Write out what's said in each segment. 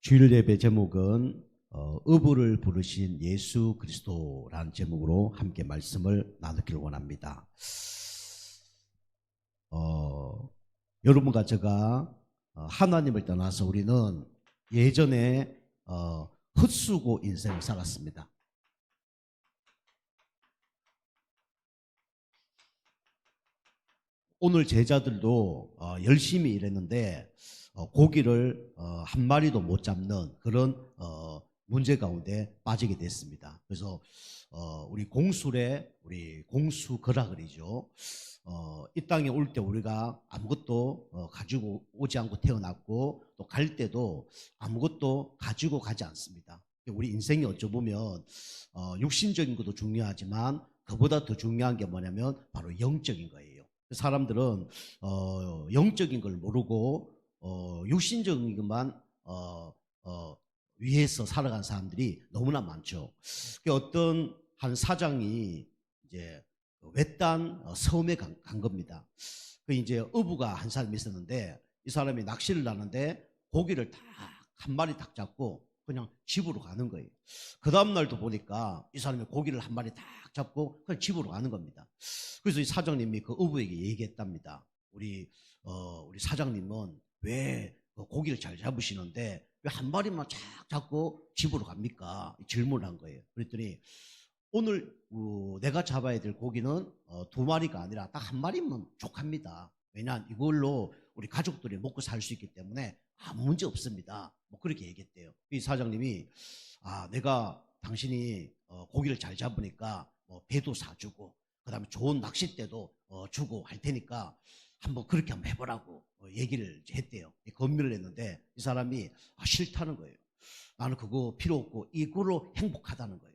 주일 예배 제목은 의부를 부르신 예수 그리스도라는 제목으로 함께 말씀을 나누기를 원합니다. 여러분과 제가 하나님을 떠나서 우리는 예전에 헛수고 인생을 살았습니다. 오늘 제자들도 열심히 일했는데 고기를 한 마리도 못 잡는 그런 문제 가운데 빠지게 됐습니다. 그래서 우리 공술에 우리 공수거라 그러죠. 이 땅에 올 때 우리가 아무것도 가지고 오지 않고 태어났고 또 갈 때도 아무것도 가지고 가지 않습니다. 우리 인생이 어쩌 보면 육신적인 것도 중요하지만 그보다 더 중요한 게 뭐냐면 바로 영적인 거예요. 사람들은 영적인 걸 모르고 육신적인 것만 위해서 살아간 사람들이 너무나 많죠. 어떤 한 사장이 이제 외딴 섬에 간 겁니다. 이제 어부가 한 사람이 있었는데 이 사람이 낚시를 하는데 고기를 딱 한 마리 딱 잡고 그냥 집으로 가는 거예요. 그 다음날도 보니까 이 사람이 고기를 한 마리 딱 잡고 그냥 집으로 가는 겁니다. 그래서 이 사장님이 그 어부에게 얘기했답니다. 우리 사장님은 왜 고기를 잘 잡으시는데 왜 한 마리만 쫙 잡고 집으로 갑니까? 질문을 한 거예요. 그랬더니 오늘 내가 잡아야 될 고기는 두 마리가 아니라 딱 한 마리면 족합니다. 왜냐하면 이걸로 우리 가족들이 먹고 살 수 있기 때문에 아무 문제 없습니다. 뭐 그렇게 얘기했대요. 이 사장님이 내가 당신이 고기를 잘 잡으니까 배도 사주고 그다음에 좋은 낚싯대도 주고 할 테니까 그렇게 한번 해보라고 얘기를 했대요. 건의를 했는데 이 사람이 싫다는 거예요. 나는 그거 필요 없고 이걸로 행복하다는 거예요.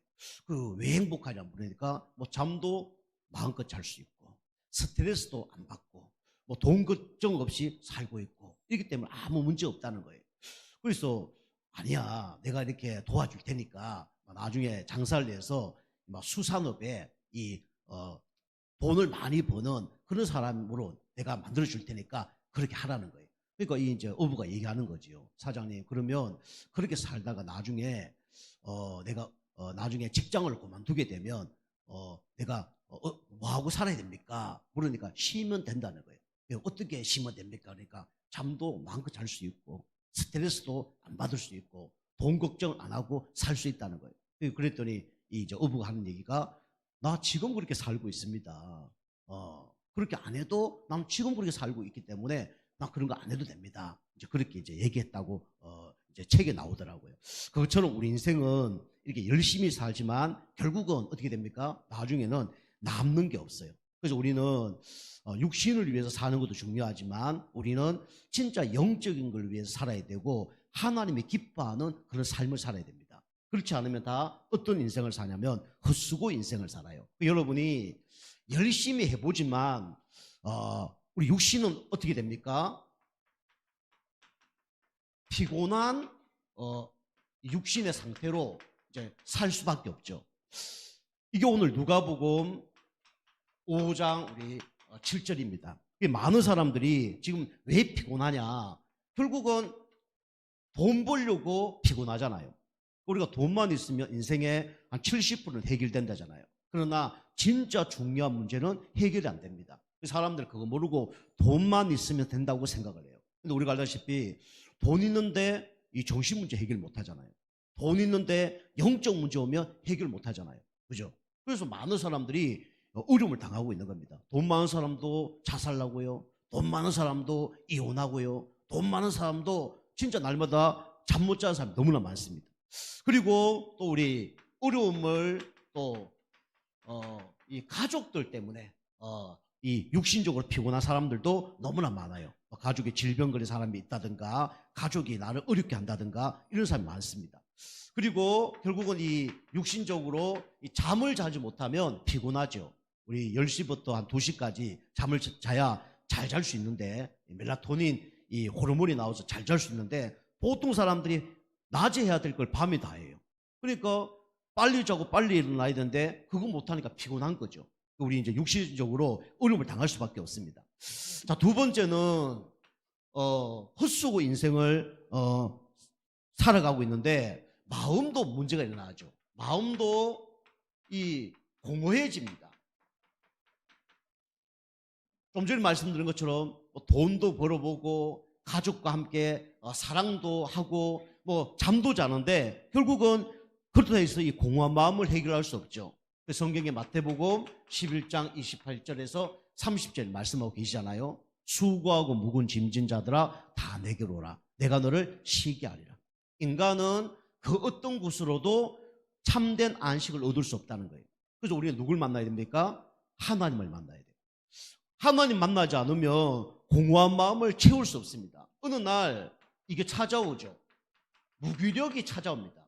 왜 행복하냐 물으니까 잠도 마음껏 잘 수 있고 스트레스도 안 받고 돈 걱정 없이 살고 있고 이기 때문에 아무 문제 없다는 거예요. 그래서 아니야, 내가 이렇게 도와줄 테니까 나중에 장사를 해서 수산업에 돈을 많이 버는 그런 사람으로 내가 만들어 줄 테니까 그렇게 하라는 거예요. 그러니까 이제 어부가 얘기하는 거지요. 사장님, 그러면 그렇게 살다가 나중에 내가 나중에 직장을 그만두게 되면 내가 뭐 하고 살아야 됩니까? 그러니까 쉬면 된다는 거예요. 어떻게 쉬면 됩니까? 그러니까 잠도 마음껏 잘 수 있고 스트레스도 안 받을 수 있고 돈 걱정 안 하고 살 수 있다는 거예요. 그랬더니 이제 어부가 하는 얘기가 나 지금 그렇게 살고 있습니다. 그렇게 안 해도 난 지금 그렇게 살고 있기 때문에 나 그런 거 안 해도 됩니다. 이제 그렇게 이제 얘기했다고 이제 책에 나오더라고요. 그것처럼 우리 인생은 이렇게 열심히 살지만 결국은 어떻게 됩니까? 나중에는 남는 게 없어요. 그래서 우리는 육신을 위해서 사는 것도 중요하지만 우리는 진짜 영적인 걸 위해서 살아야 되고 하나님이 기뻐하는 그런 삶을 살아야 됩니다. 그렇지 않으면 다 어떤 인생을 사냐면 헛수고 인생을 살아요. 여러분이 열심히 해보지만 우리 육신은 어떻게 됩니까? 피곤한 육신의 상태로 이제 살 수밖에 없죠. 이게 오늘 누가복음 5장 우리 7절입니다. 많은 사람들이 지금 왜 피곤하냐? 결국은 돈 벌려고 피곤하잖아요. 우리가 돈만 있으면 인생의 한 70%는 해결된다잖아요. 그러나 진짜 중요한 문제는 해결이 안 됩니다. 사람들 그거 모르고 돈만 있으면 된다고 생각을 해요. 근데 우리가 알다시피 돈 있는데 이 정신 문제 해결 못 하잖아요. 돈 있는데 영적 문제 오면 해결 못 하잖아요. 그죠? 그래서 많은 사람들이 어려움을 당하고 있는 겁니다. 돈 많은 사람도 자살하고요. 돈 많은 사람도 이혼하고요. 돈 많은 사람도 진짜 날마다 잠 못 자는 사람이 너무나 많습니다. 그리고 또 우리 어려움을 또 이 가족들 때문에 이 육신적으로 피곤한 사람들도 너무나 많아요. 가족에 질병 걸린 사람이 있다든가 가족이 나를 어렵게 한다든가 이런 사람이 많습니다. 그리고 결국은 이 육신적으로 이 잠을 자지 못하면 피곤하죠. 우리 10시부터 한 2시까지 잠을 자야 잘 잘 수 있는데 멜라토닌 이 호르몬이 나와서 잘 잘 수 있는데 보통 사람들이 낮에 해야 될 걸 밤에 다 해요. 그러니까 빨리 자고 빨리 일어나야 되는데 그거 못하니까 피곤한 거죠. 우리 이제 육신적으로 어려움을 당할 수밖에 없습니다. 자, 두 번째는 헛수고 인생을 살아가고 있는데 마음도 문제가 일어나죠. 마음도 이 공허해집니다. 좀 전에 말씀드린 것처럼 돈도 벌어보고 가족과 함께 사랑도 하고 뭐 잠도 자는데 결국은 그렇다 해서 이 공허한 마음을 해결할 수 없죠. 성경의 마태복음 11장 28절에서 30절 말씀하고 계시잖아요. 수고하고 묵은 짐진 자들아 다 내게로 오라. 내가 너를 쉬게 하리라. 인간은 그 어떤 곳으로도 참된 안식을 얻을 수 없다는 거예요. 그래서 우리가 누굴 만나야 됩니까? 하나님을 만나야 돼요. 하나님 만나지 않으면 공허한 마음을 채울 수 없습니다. 어느 날 이게 찾아오죠. 무기력이 찾아옵니다.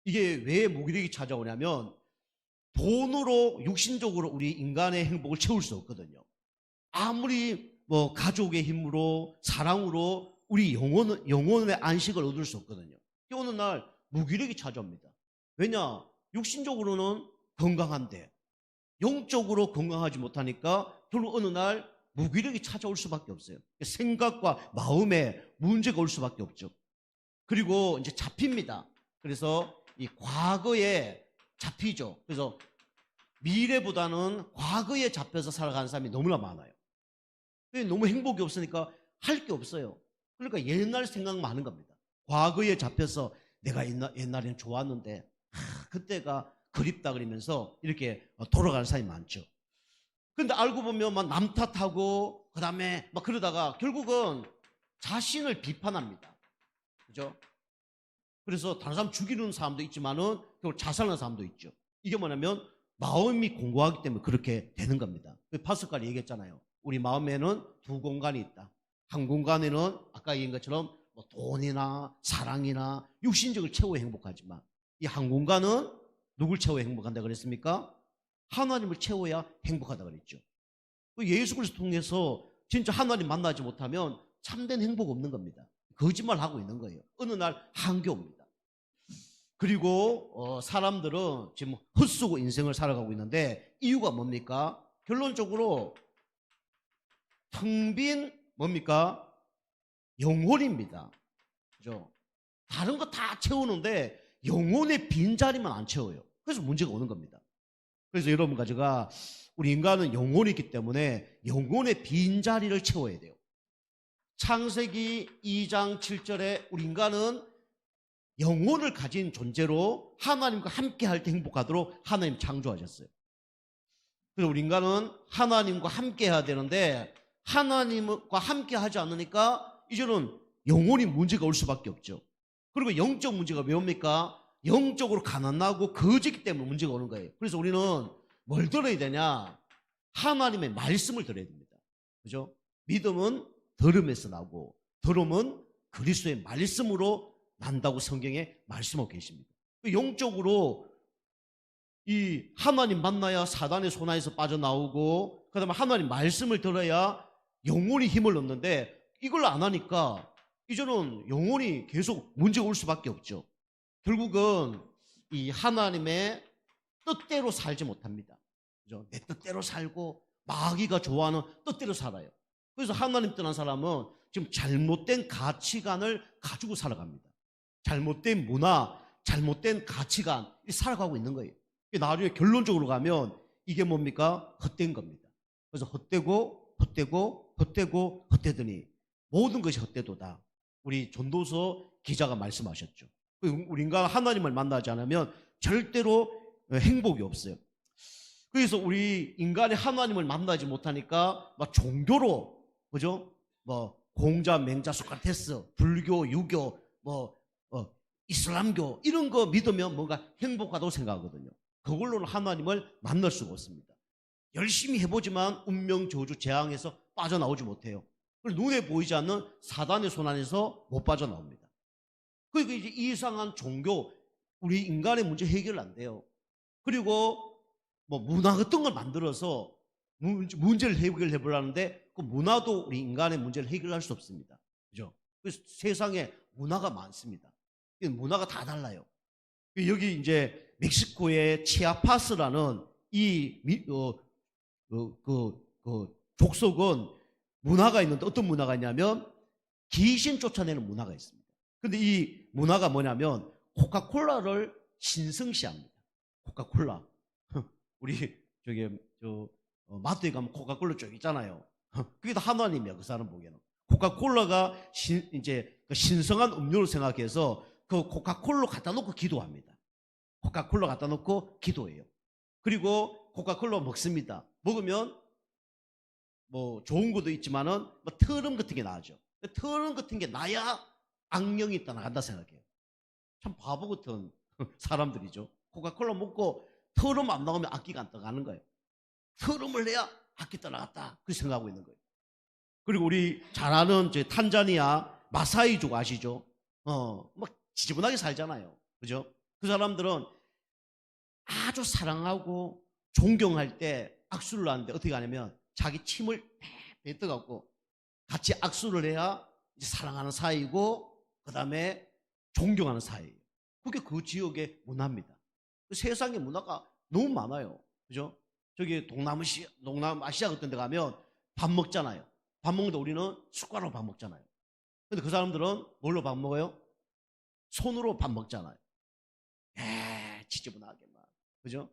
이게 왜 무기력이 찾아오냐면 돈으로 육신적으로 우리 인간의 행복을 채울 수 없거든요. 아무리 뭐 가족의 힘으로 사랑으로 우리 영혼의 안식을 얻을 수 없거든요. 어느 날 무기력이 찾아옵니다. 왜냐? 육신적으로는 건강한데 영적으로 건강하지 못하니까 결국 어느 날 무기력이 찾아올 수밖에 없어요. 생각과 마음에 문제가 올 수밖에 없죠. 그리고 이제 잡힙니다. 그래서 이 과거에 잡히죠. 그래서 미래보다는 과거에 잡혀서 살아가는 사람이 너무나 많아요. 너무 행복이 없으니까 할 게 없어요. 그러니까 옛날 생각 많은 겁니다. 과거에 잡혀서 내가 옛날에는 좋았는데 그때가 그립다 그러면서 이렇게 돌아가는 사람이 많죠. 그런데 알고 보면 막 남 탓하고 그다음에 막 그러다가 결국은 자신을 비판합니다. 그죠? 그래서 다른 사람 죽이는 사람도 있지만은 결국 자살하는 사람도 있죠. 이게 뭐냐면 마음이 공고하기 때문에 그렇게 되는 겁니다. 파스칼이 얘기했잖아요. 우리 마음에는 두 공간이 있다. 한 공간에는 아까 얘기한 것처럼 뭐 돈이나 사랑이나 육신적을 채워야 행복하지만 이 한 공간은 누굴 채워야 행복한다 그랬습니까? 하나님을 채워야 행복하다 그랬죠. 예수 그리스도 통해서 진짜 하나님 만나지 못하면 참된 행복 없는 겁니다. 거짓말하고 있는 거예요. 어느 날 한계 옵니다. 그리고 사람들은 지금 헛수고 인생을 살아가고 있는데 이유가 뭡니까? 결론적으로 텅 빈 뭡니까? 영혼입니다. 그죠? 다른 거 다 채우는데 영혼의 빈자리만 안 채워요. 그래서 문제가 오는 겁니다. 그래서 여러분과 제가 우리 인간은 영혼이 있기 때문에 영혼의 빈자리를 채워야 돼요. 창세기 2장 7절에 우리 인간은 영혼을 가진 존재로 하나님과 함께 할 때 행복하도록 하나님 창조하셨어요. 그래서 우리 인간은 하나님과 함께 해야 되는데 하나님과 함께 하지 않으니까 이제는 영혼이 문제가 올 수밖에 없죠. 그리고 영적 문제가 왜 옵니까? 영적으로 가난하고 거지기 때문에 문제가 오는 거예요. 그래서 우리는 뭘 들어야 되냐? 하나님의 말씀을 들어야 됩니다. 그죠? 믿음은 들음에서 나고 들음은 그리스도의 말씀으로 난다고 성경에 말씀하고 계십니다. 영적으로 이 하나님 만나야 사단의 손안에서 빠져나오고 그다음에 하나님 말씀을 들어야 영혼이 힘을 얻는데 이걸 안 하니까 이제는 영혼이 계속 문제가 올 수밖에 없죠. 결국은 이 하나님의 뜻대로 살지 못합니다. 그죠? 내 뜻대로 살고 마귀가 좋아하는 뜻대로 살아요. 그래서 하나님 떠난 사람은 지금 잘못된 가치관을 가지고 살아갑니다. 잘못된 문화, 잘못된 가치관 살아가고 있는 거예요. 나중에 결론적으로 가면 이게 뭡니까? 헛된 겁니다. 그래서 헛되고 헛되더니 모든 것이 헛되도다. 우리 전도서 기자가 말씀하셨죠. 우리 인간 하나님을 만나지 않으면 절대로 행복이 없어요. 그래서 우리 인간이 하나님을 만나지 못하니까 막 종교로, 그죠? 뭐 공자, 맹자, 소크라테스, 불교, 유교, 이슬람교 이런 거 믿으면 뭔가 행복하다고 생각하거든요. 그걸로는 하나님을 만날 수가 없습니다. 열심히 해보지만 운명, 저주, 재앙에서 빠져나오지 못해요. 눈에 보이지 않는 사단의 손안에서 못 빠져나옵니다. 그리고 이제 이상한 종교, 우리 인간의 문제 해결 안 돼요. 그리고 뭐 문화 같은 걸 만들어서 문제를 해결해 보려는데 그 문화도 우리 인간의 문제를 해결할 수 없습니다. 그죠? 그래서 세상에 문화가 많습니다. 문화가 다 달라요. 여기 이제 멕시코의 치아파스라는 이 족속은 문화가 있는데 어떤 문화가 있냐면 귀신 쫓아내는 문화가 있습니다. 근데 이 문화가 뭐냐면 코카콜라를 신성시합니다. 코카콜라. 우리 저기 마트에 가면 코카콜라 쪽 있잖아요. 그게 다 하나님이야, 그 사람 보기에는. 코카콜라가 이제 그 신성한 음료를 생각해서 그 코카콜라 갖다 놓고 기도합니다. 코카콜라 갖다 놓고 기도해요. 그리고 코카콜라 먹습니다. 먹으면 뭐 좋은 것도 있지만은 뭐 트름 같은 게 나죠. 트름 같은 게 나야 악령이 떠나간다 생각해요. 참 바보 같은 사람들이죠. 코카콜라 먹고 트름 안 나오면 악기가 안 떠나가는 거예요. 트름을 내야 악기 떠나갔다, 그 생각하고 있는 거예요. 그리고 우리 잘 아는 탄자니아 마사이족 아시죠? 막 지저분하게 살잖아요. 그죠? 그 사람들은 아주 사랑하고 존경할 때 악수를 하는데 어떻게 하냐면 자기 침을 뱉어갖고 같이 악수를 해야 이제 사랑하는 사이고 그 다음에 존경하는 사이예요. 그게 그 지역의 문화입니다. 그 세상의 문화가 너무 많아요. 그죠? 저기 동남아시아 같은 데 가면 밥 먹잖아요. 밥 먹는데 우리는 숟가락으로 밥 먹잖아요. 근데 그 사람들은 뭘로 밥 먹어요? 손으로 밥 먹잖아요. 지저분하게만. 그죠?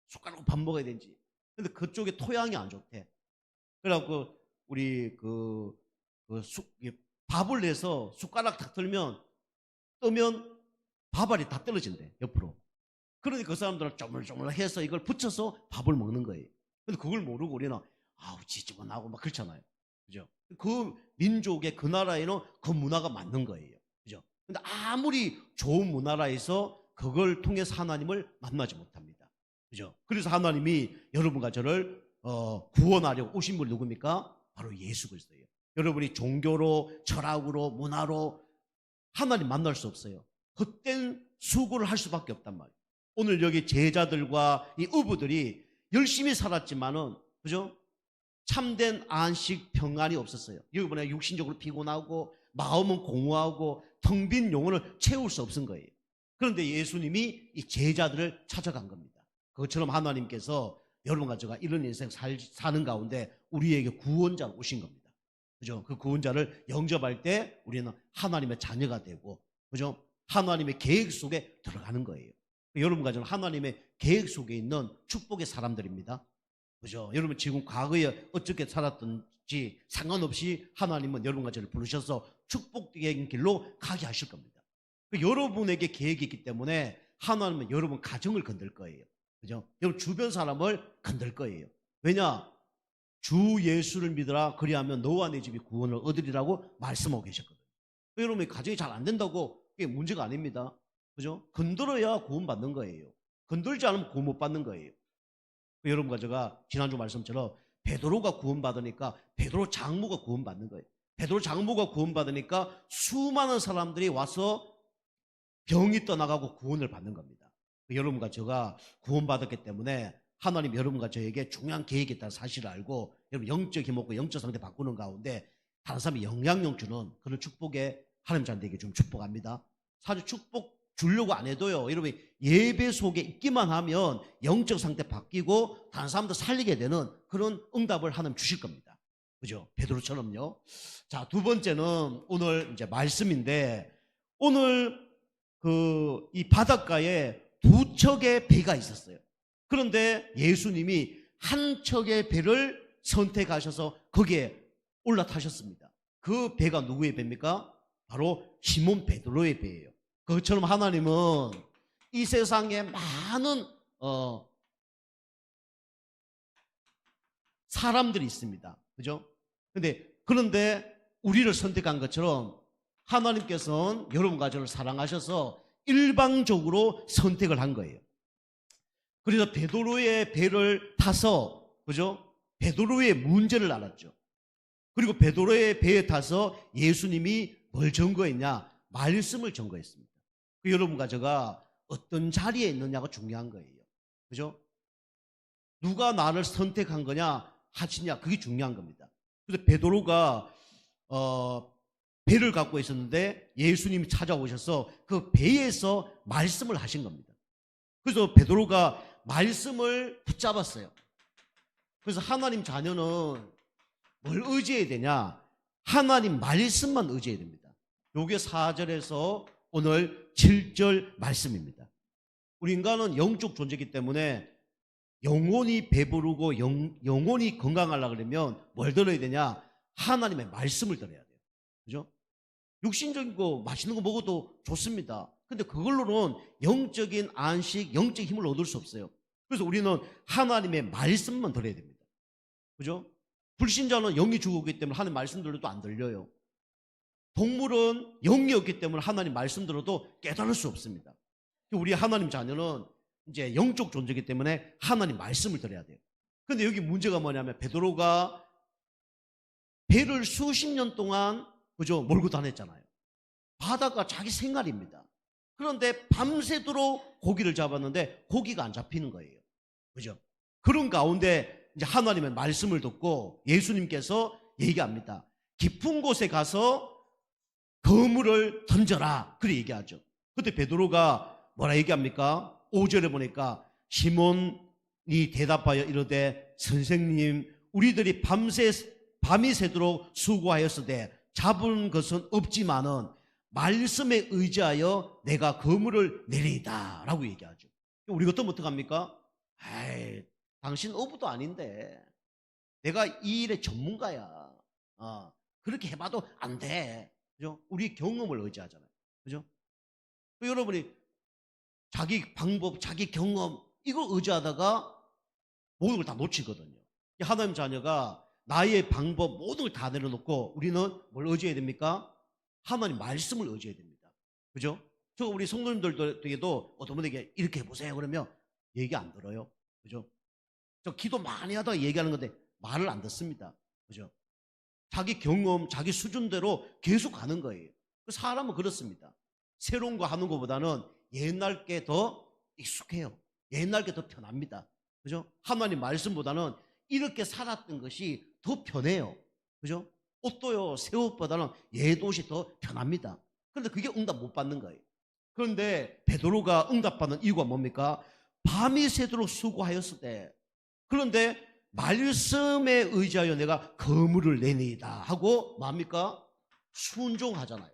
숟가락으로 밥 먹어야 되지. 근데 그쪽에 토양이 안 좋대. 그래갖고 우리 밥을 내서 숟가락 딱 들면 뜨면 밥알이 다 떨어진대, 옆으로. 그러니 그 사람들은 쪼물쪼물해서 이걸 붙여서 밥을 먹는 거예요. 근데 그걸 모르고 우리는 아우 지저분하고 막 그렇잖아요. 그죠? 그 민족의 그 나라에는 그 문화가 맞는 거예요. 그죠? 근데 아무리 좋은 문화라해서 그걸 통해서 하나님을 만나지 못합니다. 그죠? 그래서 하나님이 여러분과 저를 구원하려고 오신 분이 누굽니까? 바로 예수 그리스도예요. 여러분이 종교로, 철학으로, 문화로 하나님 만날 수 없어요. 헛된 수고를 할 수밖에 없단 말이에요. 오늘 여기 제자들과 이 어부들이 열심히 살았지만은, 그죠? 참된 안식 평안이 없었어요. 여러분의 육신적으로 피곤하고 마음은 공허하고 텅 빈 영혼을 채울 수 없은 거예요. 그런데 예수님이 이 제자들을 찾아간 겁니다. 그것처럼 하나님께서 여러분과 제가 이런 인생 사는 가운데 우리에게 구원자로 오신 겁니다. 그죠? 그 구원자를 영접할 때 우리는 하나님의 자녀가 되고, 그죠? 하나님의 계획 속에 들어가는 거예요. 여러분과 저는 하나님의 계획 속에 있는 축복의 사람들입니다. 그죠? 여러분 지금 과거에 어떻게 살았든지 상관없이 하나님은 여러분과 저를 부르셔서 축복적인 길로 가게 하실 겁니다. 여러분에게 계획이 있기 때문에 하나님은 여러분 가정을 건들 거예요. 그죠? 여러분 주변 사람을 건들 거예요. 왜냐? 주 예수를 믿으라 그리하면 너와 내 집이 구원을 얻으리라고 말씀하고 계셨거든요. 여러분의 가정이 잘 안 된다고 그게 문제가 아닙니다. 그죠? 건들어야 구원 받는 거예요. 건들지 않으면 구원 못 받는 거예요. 여러분과 제가 지난주 말씀처럼 베드로가 구원받으니까 베드로 장모가 구원받는 거예요. 베드로 장모가 구원받으니까 수많은 사람들이 와서 병이 떠나가고 구원을 받는 겁니다. 여러분과 제가 구원받았기 때문에 하나님 여러분과 저에게 중요한 계획이 있다는 사실을 알고 여러분 영적 힘 얻고 영적 상태 바꾸는 가운데 다른 사람이 영향력 주는 그런 축복에 하나님 자녀에게 좀 축복합니다. 사실 축복 주려고 안 해도요, 여러분 예배 속에 있기만 하면 영적 상태 바뀌고 다른 사람도 살리게 되는 그런 응답을 하나님 주실 겁니다. 그죠? 베드로처럼요. 자, 두 번째는 오늘 이제 말씀인데, 오늘 이 바닷가에 두 척의 배가 있었어요. 그런데 예수님이 한 척의 배를 선택하셔서 거기에 올라타셨습니다. 그 배가 누구의 배입니까? 바로 시몬 베드로의 배예요. 그것처럼 하나님은 이 세상에 많은 사람들이 있습니다. 그죠? 그런데 우리를 선택한 것처럼 하나님께서는 여러분과 저를 사랑하셔서 일방적으로 선택을 한 거예요. 그래서 베드로의 배를 타서, 그죠? 베드로의 문제를 알았죠. 그리고 베드로의 배에 타서 예수님이 뭘 증거했냐? 말씀을 증거했습니다. 여러분과 제가 어떤 자리에 있느냐가 중요한 거예요. 그죠? 누가 나를 선택한 거냐 하시냐, 그게 중요한 겁니다. 그래서 베드로가 배를 갖고 있었는데 예수님이 찾아오셔서 그 배에서 말씀을 하신 겁니다. 그래서 베드로가 말씀을 붙잡았어요. 그래서 하나님 자녀는 뭘 의지해야 되냐? 하나님 말씀만 의지해야 됩니다. 요게 4절에서 오늘 7절 말씀입니다. 우리 인간은 영적 존재이기 때문에 영혼이 배부르고 영혼이 건강하려고 그러면 뭘 들어야 되냐? 하나님의 말씀을 들어야 돼요. 그죠? 육신적인 거 맛있는 거 먹어도 좋습니다. 근데 그걸로는 영적인 안식, 영적 힘을 얻을 수 없어요. 그래서 우리는 하나님의 말씀만 들어야 됩니다. 그죠? 불신자는 영이 죽었기 때문에 하나님 말씀 들어도 안 들려요. 동물은 영이 없기 때문에 하나님 말씀 들어도 깨달을 수 없습니다. 우리 하나님 자녀는 이제 영적 존재이기 때문에 하나님 말씀을 들어야 돼요. 근데 여기 문제가 뭐냐면 베드로가 배를 수십 년 동안 그죠? 몰고 다녔잖아요. 바다가 자기 생활입니다. 그런데 밤새도록 고기를 잡았는데 고기가 안 잡히는 거예요. 그죠? 그런 가운데 이제 하나님의 말씀을 듣고 예수님께서 얘기합니다. 깊은 곳에 가서 그물을 던져라. 그렇게 얘기하죠. 그때 베드로가 뭐라 얘기합니까? 5절에 보니까 시몬이 대답하여 이르되 선생님 우리들이 밤이 새도록 수고하였으되 잡은 것은 없지만은 말씀에 의지하여 내가 그물을 내리이다 라고 얘기하죠. 우리 같으면 어떡합니까? 아이, 당신 어부도 아닌데 내가 이 일의 전문가야. 그렇게 해봐도 안 돼. 그죠? 우리 경험을 의지하잖아요. 그죠? 여러분이 자기 방법, 자기 경험 이걸 의지하다가 모든 걸 다 놓치거든요. 하나님 자녀가 나의 방법 모든 걸 다 내려놓고 우리는 뭘 의지해야 됩니까? 하나님 말씀을 의지해야 됩니다. 그죠? 저 우리 성도님들에게도 어떤 분에게 이렇게 해보세요 그러면 얘기 안 들어요. 그죠? 저 기도 많이 하다가 얘기하는 건데 말을 안 듣습니다. 그죠? 자기 경험, 자기 수준대로 계속 가는 거예요. 사람은 그렇습니다. 새로운 거 하는 것보다는 옛날 게 더 익숙해요. 옛날 게 더 편합니다. 그죠? 하나님 말씀보다는 이렇게 살았던 것이 더 편해요. 그죠? 옷도요, 새 옷보다는 옛 옷이 더 편합니다. 그런데 그게 응답 못 받는 거예요. 그런데 베드로가 응답받는 이유가 뭡니까? 밤이 새도록 수고하였을 때. 그런데 말씀에 의지하여 내가 그물을 내니이다 하고 뭡니까? 순종하잖아요.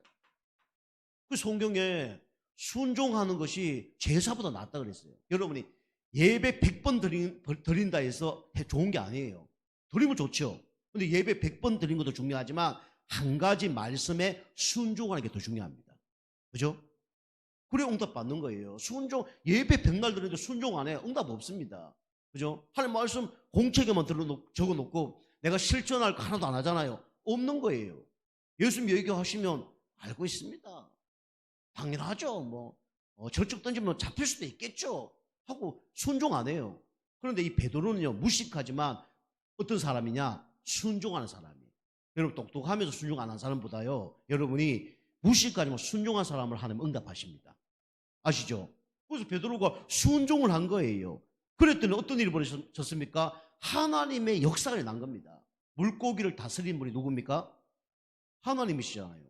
그 성경에 순종하는 것이 제사보다 낫다 그랬어요. 여러분이 예배 100번 드린다 해서 좋은 게 아니에요. 드리면 좋죠. 근데 예배 100번 드린 것도 중요하지만 한 가지 말씀에 순종하는 게 더 중요합니다. 그죠? 그래 응답 받는 거예요. 순종, 예배 100날 드리는데 순종 안 해요. 응답 없습니다. 그죠? 하나님 말씀 공책에만 적어놓고 내가 실천할 거 하나도 안 하잖아요. 없는 거예요. 예수님 얘기하시면 알고 있습니다. 당연하죠. 저쪽 던지면 잡힐 수도 있겠죠. 하고 순종 안 해요. 그런데 이 베드로는요, 무식하지만 어떤 사람이냐? 순종하는 사람이에요. 여러분 똑똑하면서 순종 안 하는 사람보다요, 여러분이 무식하지만 순종한 사람을 하나님 응답하십니다. 아시죠? 그래서 베드로가 순종을 한 거예요. 그랬더니 어떤 일이 벌어졌습니까? 하나님의 역사가 난 겁니다. 물고기를 다스리는 분이 누굽니까? 하나님이시잖아요.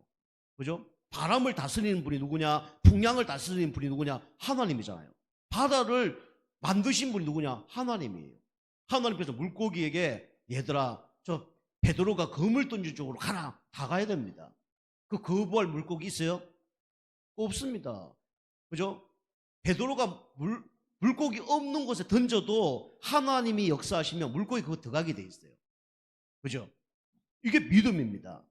그죠? 바람을 다스리는 분이 누구냐? 풍랑을 다스리는 분이 누구냐? 하나님이잖아요. 바다를 만드신 분이 누구냐? 하나님이에요. 하나님께서 물고기에게 얘들아, 저 베드로가 그물 던진 쪽으로 가라. 다 가야 됩니다. 그 거부할 물고기 있어요? 없습니다. 그죠? 베드로가 물고기 없는 곳에 던져도 하나님이 역사하시면 물고기 그거 들어가게 돼 있어요. 그죠? 이게 믿음입니다.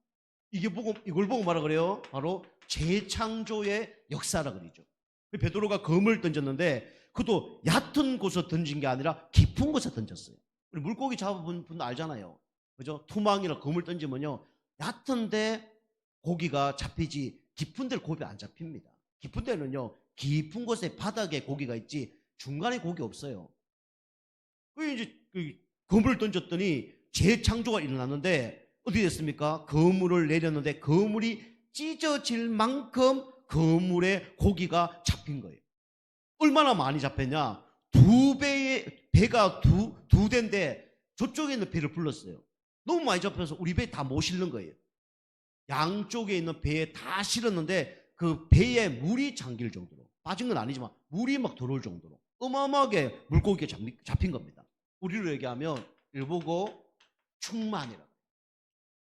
이걸 보고 뭐라 그래요? 바로 재창조의 역사라 그러죠. 베드로가 검을 던졌는데 그것도 얕은 곳에 던진 게 아니라 깊은 곳에 던졌어요. 우리 물고기 잡아본 분 알잖아요. 그죠? 투망이나 검을 던지면요, 얕은데 고기가 잡히지 깊은 데는 고기 안 잡힙니다. 깊은 데는요, 깊은 곳에 바닥에 고기가 있지 중간에 고기 없어요. 그 이제 그물을 던졌더니 재창조가 일어났는데 어떻게 됐습니까? 그물을 내렸는데 그물이 찢어질 만큼 그물에 고기가 잡힌 거예요. 얼마나 많이 잡혔냐? 배가 두 대인데 저쪽에 있는 배를 불렀어요. 너무 많이 잡혀서 우리 배에 다 못 실는 거예요. 양쪽에 있는 배에 다 실었는데 그 배에 물이 잠길 정도로, 빠진 건 아니지만 물이 막 들어올 정도로 어마어마하게 물고기가 잡힌 겁니다. 우리로 얘기하면 일보고 충만이라.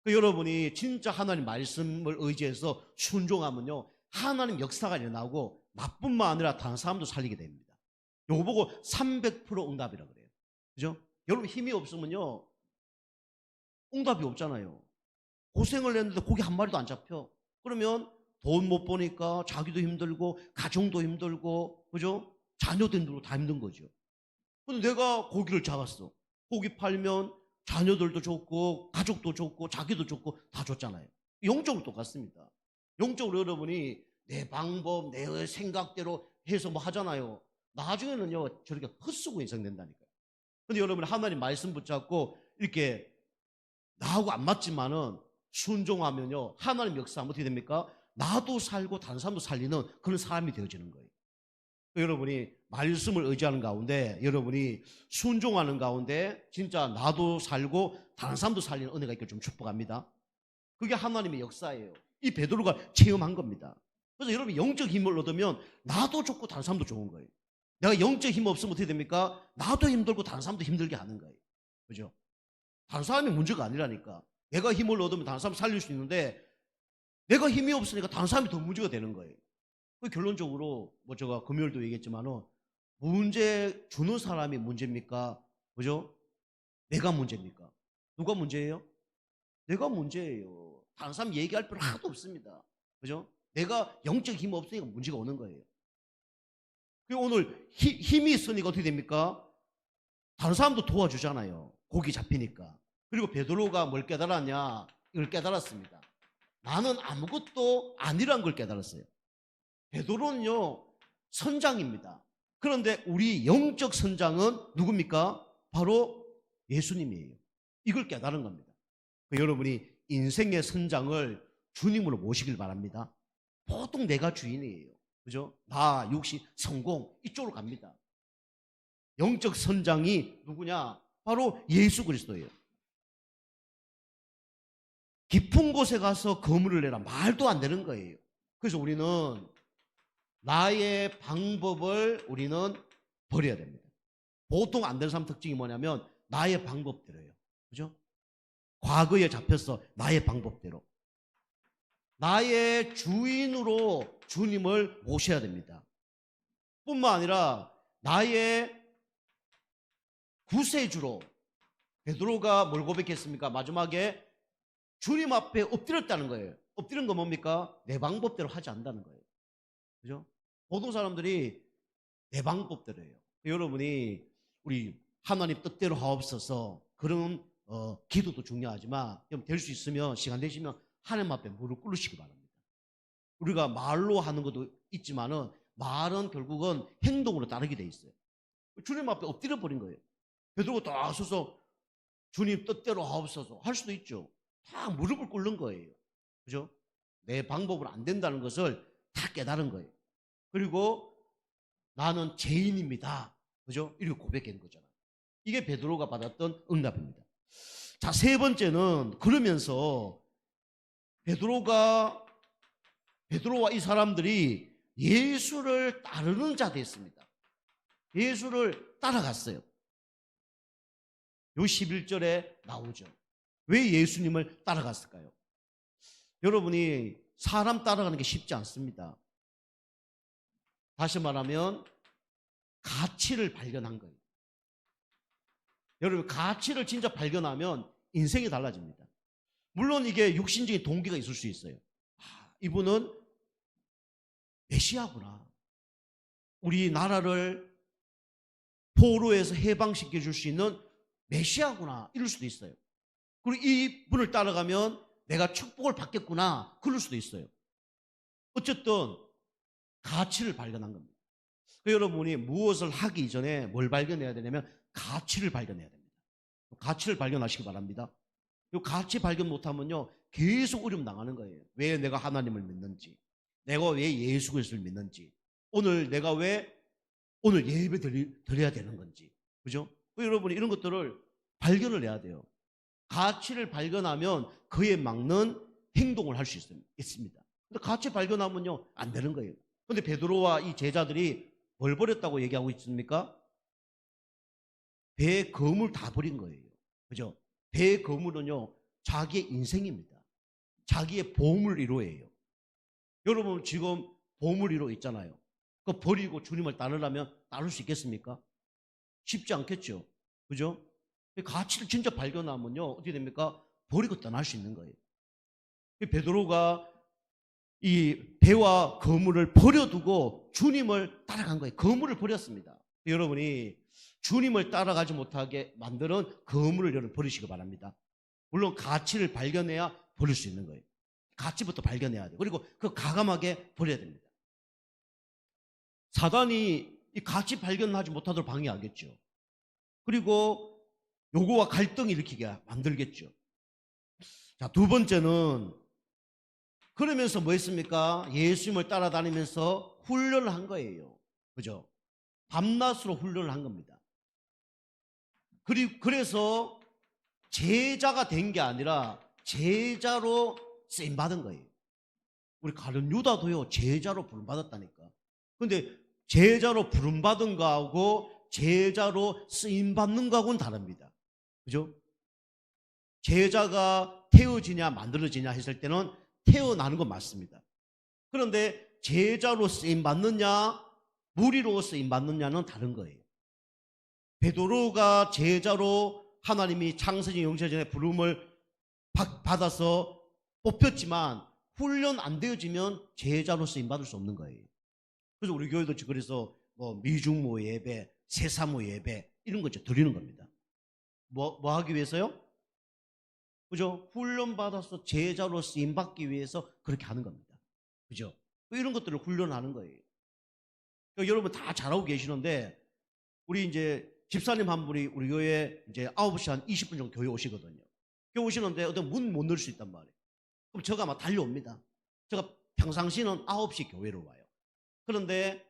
여러분이 진짜 하나님 말씀을 의지해서 순종하면요, 하나님 역사가 일어나고 나뿐만 아니라 다른 사람도 살리게 됩니다. 요거 보고 300% 응답이라고 그래요. 그죠? 여러분 힘이 없으면요, 응답이 없잖아요. 고생을 했는데 고기 한 마리도 안 잡혀. 그러면 돈 못 버니까 자기도 힘들고 가정도 힘들고, 그죠? 자녀도 힘들고 다 힘든 거죠. 근데 내가 고기를 잡았어. 고기 팔면 자녀들도 좋고 가족도 좋고 자기도 좋고 다 좋잖아요. 영적으로 똑같습니다. 영적으로 여러분이 내 방법, 내 생각대로 해서 뭐 하잖아요. 나중에는요, 저렇게 헛수고 인생된다니까요. 근데 여러분 하나님 말씀 붙잡고 이렇게 나하고 안 맞지만은 순종하면요, 하나님 역사하면 어떻게 됩니까? 나도 살고 다른 사람도 살리는 그런 사람이 되어지는 거예요. 여러분이 말씀을 의지하는 가운데, 여러분이 순종하는 가운데 진짜 나도 살고 다른 사람도 살리는 은혜가 있길 좀 축복합니다. 그게 하나님의 역사예요. 이 베드로가 체험한 겁니다. 그래서 여러분이 영적 힘을 얻으면 나도 좋고 다른 사람도 좋은 거예요. 내가 영적 힘 없으면 어떻게 됩니까? 나도 힘들고 다른 사람도 힘들게 하는 거예요. 그죠? 다른 사람이 문제가 아니라니까. 내가 힘을 얻으면 다른 사람 살릴 수 있는데 내가 힘이 없으니까 다른 사람이 더 문제가 되는 거예요. 결론적으로 뭐 제가 금요일도 얘기했지만은 문제 주는 사람이 문제입니까? 그죠? 내가 문제입니까? 누가 문제예요? 내가 문제예요. 다른 사람 얘기할 필요 하나도 없습니다. 그죠? 내가 영적 힘 없으니까 문제가 오는 거예요. 그리고 오늘 힘이 있으니까 어떻게 됩니까? 다른 사람도 도와주잖아요. 고기 잡히니까. 그리고 베드로가 뭘 깨달았냐? 이걸 깨달았습니다. 나는 아무것도 아니란 걸 깨달았어요. 베드로는요, 선장입니다. 그런데 우리 영적 선장은 누굽니까? 바로 예수님이에요. 이걸 깨달은 겁니다. 여러분이 인생의 선장을 주님으로 모시길 바랍니다. 보통 내가 주인이에요. 그죠? 나, 육신, 성공 이쪽으로 갑니다. 영적 선장이 누구냐? 바로 예수 그리스도예요. 깊은 곳에 가서 거물을 내라 말도 안 되는 거예요. 그래서 우리는 나의 방법을 우리는 버려야 됩니다. 보통 안 되는 사람 특징이 뭐냐면 나의 방법대로예요. 그죠? 과거에 잡혔어. 나의 방법대로. 나의 주인으로 주님을 모셔야 됩니다. 뿐만 아니라 나의 구세주로. 베드로가 뭘 고백했습니까? 마지막에 주님 앞에 엎드렸다는 거예요. 엎드린 건 뭡니까? 내 방법대로 하지 않는다는 거예요. 그죠? 모든 사람들이 내 방법대로 해요. 여러분이 우리 하나님 뜻대로 하옵소서 그런 기도도 중요하지만 될 수 있으면 시간 되시면 하나님 앞에 무릎 꿇으시기 바랍니다. 우리가 말로 하는 것도 있지만은 말은 결국은 행동으로 따르게 돼 있어요. 주님 앞에 엎드려 버린 거예요. 베드로가 딱 서서 주님 뜻대로 하옵소서 할 수도 있죠. 다 무릎을 꿇는 거예요. 그죠? 내 방법으로 안 된다는 것을 다 깨달은 거예요. 그리고 나는 죄인입니다. 그죠? 이렇게 고백한 거잖아요. 이게 베드로가 받았던 응답입니다. 자, 세 번째는 그러면서 베드로와 이 사람들이 예수를 따르는 자 됐습니다. 예수를 따라갔어요. 요 11절에 나오죠. 왜 예수님을 따라갔을까요? 여러분이 사람 따라가는 게 쉽지 않습니다. 다시 말하면 가치를 발견한 거예요. 여러분 가치를 진짜 발견하면 인생이 달라집니다. 물론 이게 육신적인 동기가 있을 수 있어요. 이분은 메시아구나. 우리 나라를 포로에서 해방시켜 줄 수 있는 메시아구나. 이럴 수도 있어요. 그리고 이분을 따라가면 내가 축복을 받겠구나. 그럴 수도 있어요. 어쨌든 가치를 발견한 겁니다. 여러분이 무엇을 하기 이전에 뭘 발견해야 되냐면 가치를 발견해야 됩니다. 가치를 발견하시기 바랍니다. 이 가치 발견 못하면요 계속 어려움 당하는 거예요. 왜 내가 하나님을 믿는지, 내가 왜 예수 그리스도를 믿는지, 오늘 내가 왜 오늘 예배 드려야 되는 건지, 그죠? 여러분이 이런 것들을 발견을 해야 돼요. 가치를 발견하면 그에 맞는 행동을 할 수 있습니다. 근데 가치 발견하면요 안 되는 거예요. 근데 베드로와 이 제자들이 뭘 버렸다고 얘기하고 있습니까? 배의 거물 다 버린 거예요. 그죠? 배의 거물은요 자기의 인생입니다. 자기의 보물 1호예요. 여러분 지금 보물 1호 있잖아요. 그거 버리고 주님을 따르려면 따를 수 있겠습니까? 쉽지 않겠죠. 그죠? 가치를 진짜 발견하면요. 어떻게 됩니까? 버리고 떠날 수 있는 거예요. 베드로가 이 배와 거물을 버려두고 주님을 따라간 거예요. 거물을 버렸습니다. 여러분이 주님을 따라가지 못하게 만드는 거물을 여러분 버리시기 바랍니다. 물론 가치를 발견해야 버릴 수 있는 거예요. 가치부터 발견해야 돼요. 그리고 그 가감하게 버려야 됩니다. 사단이 이 가치 발견하지 못하도록 방해하겠죠. 그리고 요거와 갈등을 일으키게 만들겠죠. 자, 두 번째는 그러면서 뭐 했습니까? 예수님을 따라다니면서 훈련을 한 거예요. 그죠? 밤낮으로 훈련을 한 겁니다. 그래서 제자가 된 게 아니라 제자로 쓰임받은 거예요. 우리 가룟 유다도요, 제자로 부름받았다니까. 근데 제자로 부름받은 거하고 제자로 쓰임받는 거하고는 다릅니다. 그죠? 제자가 태어지냐 만들어지냐 했을 때는 태어나는 건 맞습니다. 그런데 제자로 쓰임받느냐 무리로 쓰임받느냐는 다른 거예요. 베드로가 제자로 하나님이 창세기 영세전에 부름을 받아서 뽑혔지만 훈련 안 되어지면 제자로 쓰임받을 수 없는 거예요. 그래서 우리 교회도 그래서 뭐 미중모 예배, 세사모 예배 이런 거 드리는 겁니다. 뭐 하기 위해서요? 그죠? 훈련받아서 제자로 쓰임받기 위해서 그렇게 하는 겁니다. 그죠? 이런 것들을 훈련하는 거예요. 그러니까 여러분 다 잘하고 계시는데, 우리 이제 집사님 한 분이 우리 교회 이제 9시 한 20분 정도 교회 오시거든요. 교회 오시는데 어떤 문 못 넣을 수 있단 말이에요. 그럼 제가 막 달려옵니다. 제가 평상시는 9시 교회로 와요. 그런데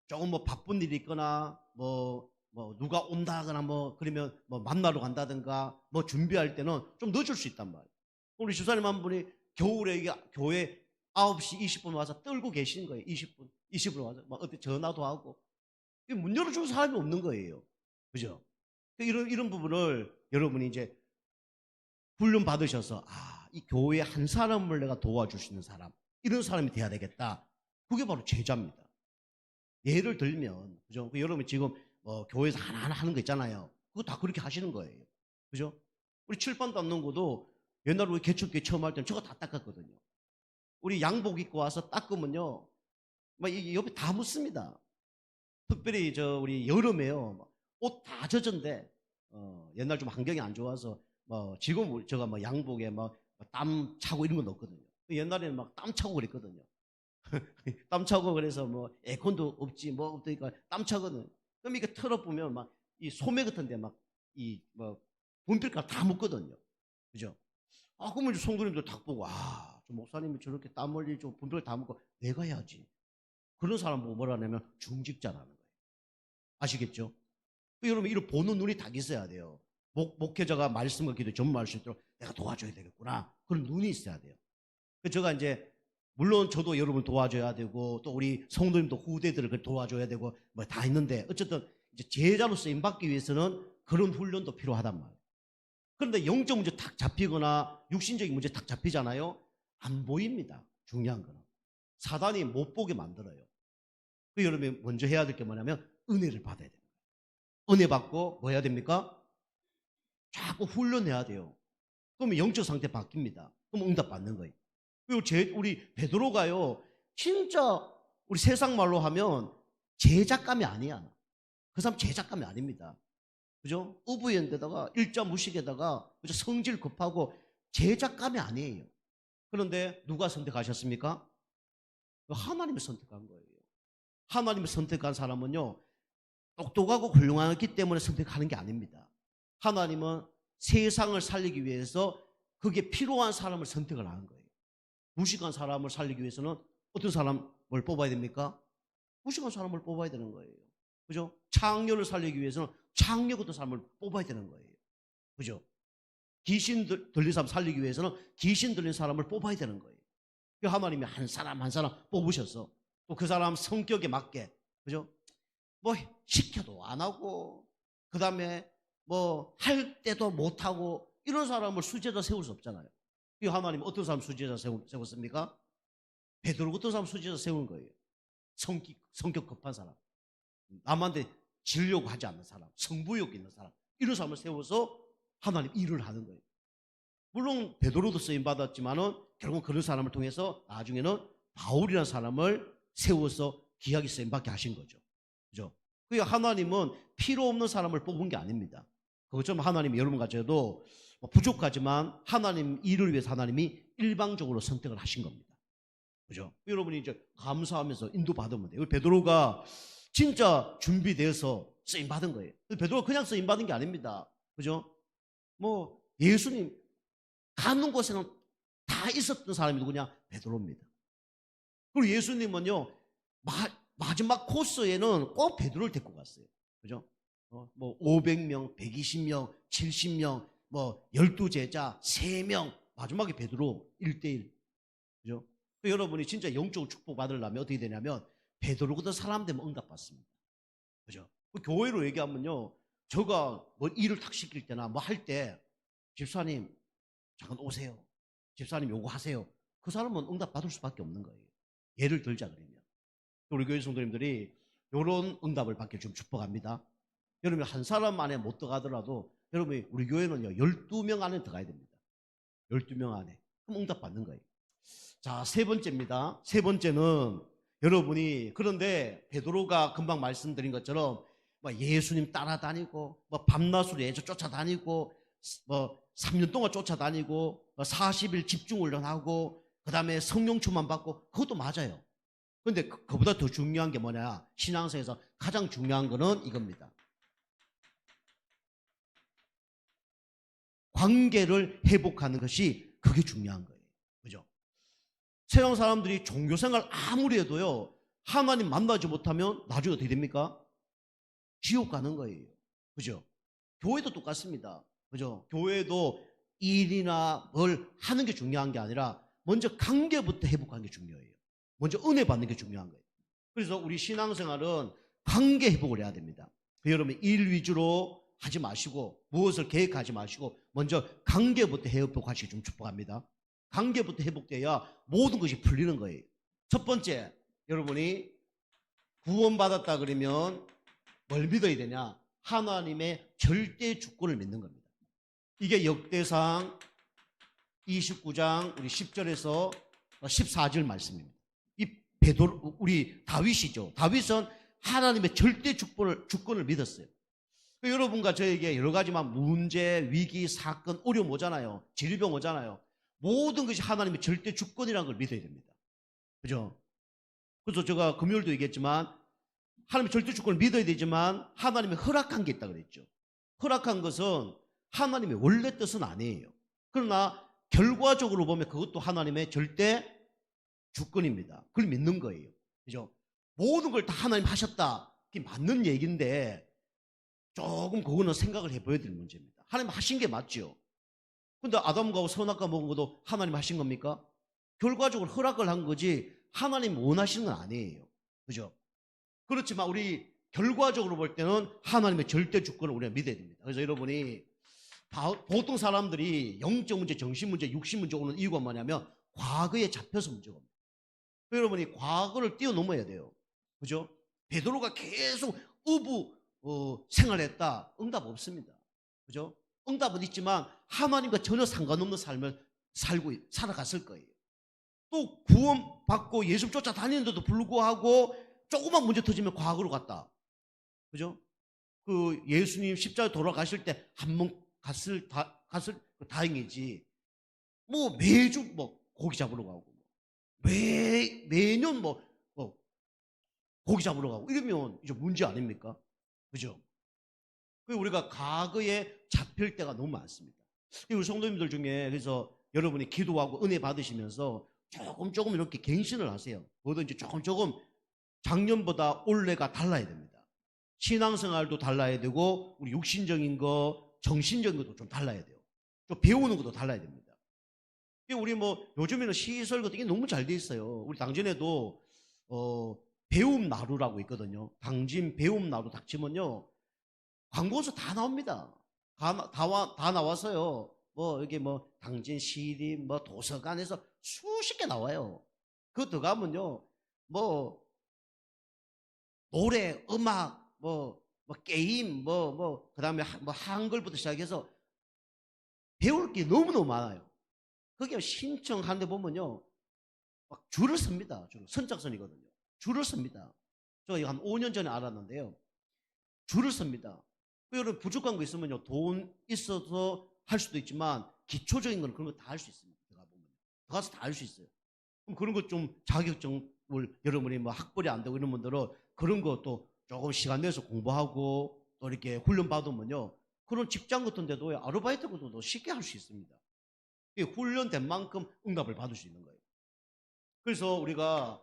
조금 뭐 바쁜 일이 있거나 뭐 누가 온다거나 그러면 만나러 간다든가 준비할 때는 좀 늦을 수 있단 말이에요. 우리 집사님 한 분이 겨울에 교회 9시 20분 와서 떨고 계시는 거예요. 20분 와서 어디 전화도 하고 문 열어주는 사람이 없는 거예요. 그죠? 이런 부분을 여러분이 이제 훈련 받으셔서 이 교회 한 사람을 내가 도와줄 수 있는 사람, 이런 사람이 돼야 되겠다. 그게 바로 제자입니다. 예를 들면, 그죠? 여러분 지금 교회에서 하나하나 하는 거 있잖아요. 그거 다 그렇게 하시는 거예요. 그죠? 우리 칠판 닦는 것도 옛날에 우리 개척교회 처음 할 때는 저거 다 닦았거든요. 우리 양복 입고 와서 닦으면요, 이 옆에 다 묻습니다. 특별히 우리 여름에요, 옷 다 젖은데, 옛날 좀 환경이 안 좋아서, 지금 제가 양복에 땀 차고 이런 건 없거든요. 옛날에는 막 땀 차고 그랬거든요. 땀 차고 그래서 에어컨도 없지 없으니까 땀 차거든. 그럼 이렇게 털어보면 이 소매 같은데 분필가루 다 묻거든요. 그죠? 그러면 이제 성도님들 딱 보고 저 목사님이 저렇게 땀 흘리 좀 분필 다 묻고 내가 해야지. 그런 사람 보고 뭐라 하냐면 중직자라는 거예요. 아시겠죠? 여러분 이런 보는 눈이 딱 있어야 돼요. 목회자가 말씀과 기도 전무할 수 있도록 내가 도와줘야 되겠구나. 그런 눈이 있어야 돼요. 제가 이제 물론 저도 여러분 도와줘야 되고 또 우리 성도님도 후대들을 도와줘야 되고 다 있는데 어쨌든 이제 제자로 쓰임받기 위해서는 그런 훈련도 필요하단 말이에요. 그런데 영적 문제 탁 잡히거나 육신적인 문제 탁 잡히잖아요. 안 보입니다. 중요한 거는 사단이 못 보게 만들어요. 여러분이 먼저 해야 될 게 뭐냐면 은혜를 받아야 됩니다. 은혜 받고 뭐 해야 됩니까? 자꾸 훈련해야 돼요. 그러면 영적 상태 바뀝니다. 그럼 응답 받는 거예요. 그리고 우리 베드로가요, 진짜 우리 세상 말로 하면 제작감이 아니야. 그 사람 제작감이 아닙니다. 그죠? 우부연데다가 일자 무식에다가 성질 급하고 제작감이 아니에요. 그런데 누가 선택하셨습니까? 하나님이 선택한 거예요. 하나님이 선택한 사람은요, 똑똑하고 훌륭하기 때문에 선택하는 게 아닙니다. 하나님은 세상을 살리기 위해서 그게 필요한 사람을 선택을 하는 거예요. 무식한 사람을 살리기 위해서는 어떤 사람을 뽑아야 됩니까? 무식한 사람을 뽑아야 되는 거예요. 그죠? 창녀를 살리기 위해서는 창녀 같은 사람을 뽑아야 되는 거예요. 그죠? 귀신 들린 사람 살리기 위해서는 귀신 들린 사람을 뽑아야 되는 거예요. 하나님이 한 사람 한 사람 뽑으셔서 또 그 사람 성격에 맞게, 그죠? 시켜도 안 하고, 그 다음에 할 때도 못 하고, 이런 사람을 수제자 세울 수 없잖아요. 이 하나님 어떤 사람 수제자 세웠습니까? 베드로 어떤 사람 수제자 세운 거예요. 성격 급한 사람, 남한테 지려고 하지 않는 사람, 성부욕 있는 사람, 이런 사람을 세워서 하나님 일을 하는 거예요. 물론 베드로도 쓰임 받았지만은 결국 그런 사람을 통해서 나중에는 바울이라는 사람을 세워서 귀하게 쓰임 받게 하신 거죠. 그죠? 그러니까 하나님은 필요 없는 사람을 뽑은 게 아닙니다. 그것처럼 하나님이 여러분 같이도 부족하지만 하나님 일을 위해서 하나님이 일방적으로 선택을 하신 겁니다. 그죠? 여러분이 이제 감사하면서 인도받으면 돼요. 베드로가 진짜 준비돼서 쓰임 받은 거예요. 베드로가 그냥 쓰임 받은 게 아닙니다. 그죠? 뭐 예수님 가는 곳에는 다 있었던 사람이 누구냐? 베드로입니다. 그리고 예수님은요, 마지막 코스에는 꼭 베드로를 데리고 갔어요. 그죠? 뭐 500명, 120명, 70명, 뭐 12제자, 3명, 마지막에 베드로 1대1. 그죠? 여러분이 진짜 영적으로 축복받으려면 어떻게 되냐면 베드로 같은 사람 되면 응답받습니다. 그죠? 교회로 얘기하면요, 저가 뭐 일을 탁 시킬 때나 뭐 할 때 집사님 잠깐 오세요. 집사님 요구하세요. 그 사람은 응답받을 수밖에 없는 거예요. 예를 들자 그러면 우리 교회 성도님들이 이런 응답을 받게 좀 축복합니다. 여러분 한 사람 안에 못 들어가더라도 여러분이 우리 교회는요 12명 안에 들어가야 됩니다. 12명 안에. 그럼 응답 받는 거예요. 자, 세 번째입니다. 세 번째는 여러분이 그런데 베드로가 금방 말씀드린 것처럼 뭐 예수님 따라다니고 뭐 밤낮으로 예수 쫓아다니고 뭐 3년 동안 쫓아다니고 40일 집중훈련하고 그 다음에 성령 충만 받고 그것도 맞아요. 그런데 그보다 더 중요한 게 뭐냐? 신앙생에서 가장 중요한 거는 이겁니다. 관계를 회복하는 것이 그게 중요한 거예요. 그죠? 세상 사람들이 종교생활 아무리 해도요, 하나님 만나지 못하면 나중에 어떻게 됩니까? 지옥 가는 거예요. 그죠? 교회도 똑같습니다. 그죠? 교회도 일이나 뭘 하는 게 중요한 게 아니라 먼저 관계부터 회복하는 게 중요해요. 먼저 은혜 받는 게 중요한 거예요. 그래서 우리 신앙생활은 관계 회복을 해야 됩니다. 여러분 일 위주로 하지 마시고 무엇을 계획하지 마시고 먼저 관계부터 회복하시기 좀 축복합니다. 관계부터 회복돼야 모든 것이 풀리는 거예요. 첫 번째, 여러분이 구원받았다 그러면 뭘 믿어야 되냐? 하나님의 절대 주권을 믿는 겁니다. 이게 역대상 29장 우리 10절에서 14절 말씀입니다. 이 베드로 우리 다윗이죠. 다윗은 하나님의 절대 주권을 믿었어요. 여러분과 저에게 여러 가지만 문제, 위기, 사건, 어려움 오잖아요. 질병 오잖아요. 모든 것이 하나님의 절대 주권이라는 걸 믿어야 됩니다. 그죠? 그래서 제가 금요일도 얘기했지만 하나님의 절대 주권을 믿어야 되지만 하나님이 허락한 게 있다고 그랬죠. 허락한 것은 하나님의 원래 뜻은 아니에요. 그러나 결과적으로 보면 그것도 하나님의 절대 주권입니다. 그걸 믿는 거예요. 그죠? 모든 걸 다 하나님 하셨다. 그게 맞는 얘기인데 조금 그거는 생각을 해봐야 될 문제입니다. 하나님 하신 게 맞죠. 근데 아담과 선악과 먹은 것도 하나님 하신 겁니까? 결과적으로 허락을 한 거지 하나님 원하시는 건 아니에요. 그죠? 그렇지만 우리 결과적으로 볼 때는 하나님의 절대 주권을 우리가 믿어야 됩니다. 그래서 여러분이 보통 사람들이 영적 문제, 정신 문제, 육신 문제 오는 이유가 뭐냐면 과거에 잡혀서 문제가 옵니다. 여러분이 과거를 뛰어넘어야 돼요. 그죠? 베드로가 계속 생활했다. 응답 없습니다. 그죠? 응답은 있지만 하나님과 전혀 상관없는 삶을 살아갔을 거예요. 또 구원받고 예수 쫓아다니는데도 불구하고 조그만 문제 터지면 과거로 갔다. 그죠? 그 예수님 십자가에 돌아가실 때 한 번 갔을 다행이지. 뭐 매주 뭐 고기 잡으러 가고 매년 뭐 고기 잡으러 가고 이러면 이제 문제 아닙니까? 그죠? 우리가 과거에 잡힐 때가 너무 많습니다. 우리 성도님들 중에 그래서 여러분이 기도하고 은혜 받으시면서 조금 이렇게 갱신을 하세요. 뭐든지 조금 작년보다 올해가 달라야 됩니다. 신앙생활도 달라야 되고 우리 육신적인 거, 정신적인 것도 좀 달라야 돼요. 좀 배우는 것도 달라야 됩니다. 우리 뭐 요즘에는 시설 같은 게 너무 잘 돼 있어요. 우리 당전에도 배움 나루라고 있거든요. 당진 배움 나루 닥치면요 광고에서 다 나옵니다. 다 나와서요. 뭐 이게 뭐 당진 시립 뭐 도서관에서 수십 개 나와요. 그거 들어가면요 뭐 노래, 음악, 뭐 게임, 그다음에 뭐 한글부터 시작해서 배울 게 너무너무 많아요. 그게 신청하는데 보면요 막 줄을 섭니다. 선착순이거든요. 줄을 섭니다. 저 이거 한 5년 전에 알았는데요. 줄을 섭니다. 여러분 부족한 거 있으면요 돈 있어서 할 수도 있지만 기초적인 건 그런 거 다 할 수 있습니다. 들어가서 다 할 수 있어요. 그럼 그런 거 좀 자격증을 여러분이 뭐 학벌이 안 되고 이런 분들은 그런 것도 조금 시간 내서 공부하고 또 이렇게 훈련 받으면요 그런 직장 같은 데도 아르바이트 것도 쉽게 할 수 있습니다. 훈련된 만큼 응답을 받을 수 있는 거예요. 그래서 우리가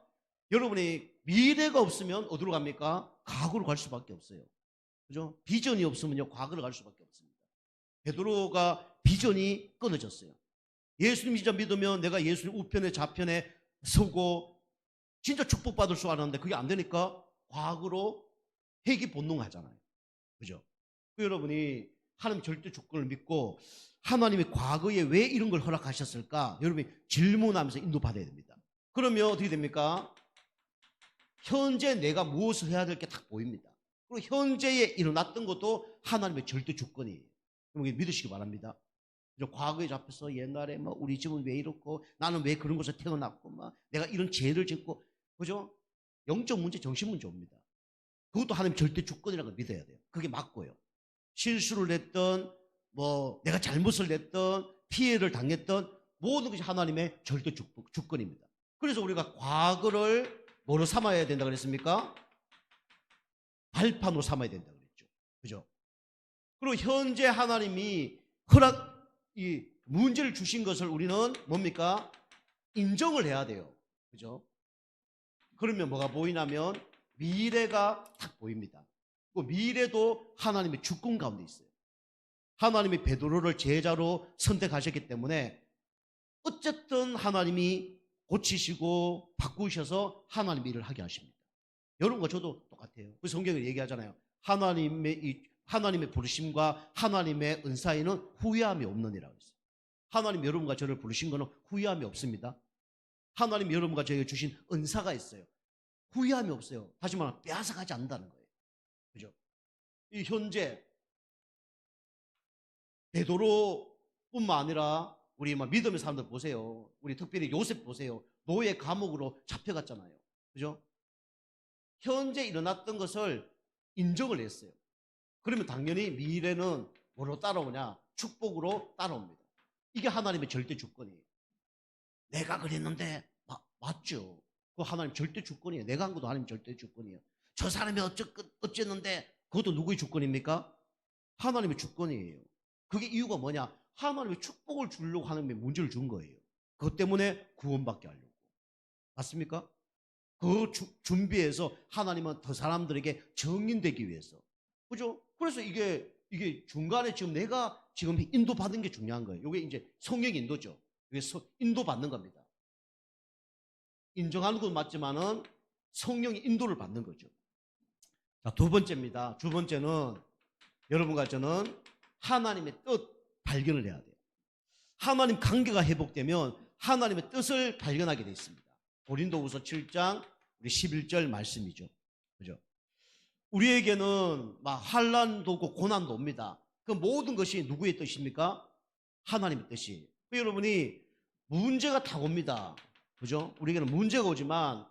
여러분이 미래가 없으면 어디로 갑니까? 과거로 갈 수밖에 없어요. 그죠? 비전이 없으면요 과거로 갈 수밖에 없습니다. 베드로가 비전이 끊어졌어요. 예수님 진짜 믿으면 내가 예수님 우편에 좌편에 서고 진짜 축복받을 줄 알았는데 그게 안 되니까 과거로 회귀 본능하잖아요. 그죠? 여러분이 하나님 절대 주권을 믿고 하나님이 과거에 왜 이런 걸 허락하셨을까? 여러분이 질문하면서 인도받아야 됩니다. 그러면 어떻게 됩니까? 현재 내가 무엇을 해야 될 게 딱 보입니다. 그리고 현재에 일어났던 것도 하나님의 절대 주권이에요. 여러분 믿으시기 바랍니다. 과거에 잡혀서 옛날에 뭐 우리 집은 왜 이렇고 나는 왜 그런 곳에 태어났고 막 내가 이런 죄를 짓고 그죠? 영적 문제, 정신 문제 옵니다. 그것도 하나님 절대 주권이라고 믿어야 돼요. 그게 맞고요. 실수를 했던 뭐 내가 잘못을 했던 피해를 당했던 모든 것이 하나님의 절대 주권입니다. 그래서 우리가 과거를 뭐로 삼아야 된다 그랬습니까? 발판으로 삼아야 된다 그랬죠. 그죠? 그리고 현재 하나님이 이 문제를 주신 것을 우리는 뭡니까? 인정을 해야 돼요. 그죠? 그러면 뭐가 보이냐면 미래가 딱 보입니다. 그 미래도 하나님의 주권 가운데 있어요. 하나님이 베드로를 제자로 선택하셨기 때문에 어쨌든 하나님이 고치시고 바꾸셔서 하나님의 일을 하게 하십니다. 여러분과 저도 똑같아요. 그 성경에 얘기하잖아요. 하나님의 부르심과 하나님의 은사에는 후회함이 없느니라고 했어요. 하나님 여러분과 저를 부르신 것은 후회함이 없습니다. 하나님 여러분과 저에게 주신 은사가 있어요. 후회함이 없어요. 다시 말하면 빼앗아가지 않는다는 거예요. 그죠? 이 현재 베드로뿐만 아니라 우리 믿음의 사람들 보세요. 우리 특별히 요셉 보세요. 노예 감옥으로 잡혀갔잖아요. 그죠? 현재 일어났던 것을 인정을 했어요. 그러면 당연히 미래는 뭐로 따라오냐? 축복으로 따라옵니다. 이게 하나님의 절대 주권이에요. 내가 그랬는데 맞죠. 그거 하나님 절대 주권이에요. 내가 한 것도 하나님 절대 주권이에요. 저 사람이 어쨌는데 그것도 누구의 주권입니까? 하나님의 주권이에요. 그게 이유가 뭐냐? 하나님의 축복을 주려고 하나님의 문제를 준 거예요. 그것 때문에 구원받게 하려고. 맞습니까? 그 준비해서 하나님은 더 사람들에게 정인되기 위해서. 그죠? 그래서 이게 중간에 지금 내가 지금 인도받은 게 중요한 거예요. 이게 이제 성령 인도죠. 이게 인도받는 겁니다. 인정하는 건 맞지만은 성령의 인도를 받는 거죠. 자, 두 번째입니다. 두 번째는 여러분과 저는 하나님의 뜻 발견을 해야 돼요. 하나님 관계가 회복되면 하나님의 뜻을 발견하게 되어 있습니다. 고린도후서 7장 우리 11절 말씀이죠. 그죠? 우리에게는 막 환난도 오고 고난도 옵니다. 그 모든 것이 누구의 뜻입니까? 하나님의 뜻이에요. 여러분이 문제가 다 옵니다. 그죠? 우리에게는 문제가 오지만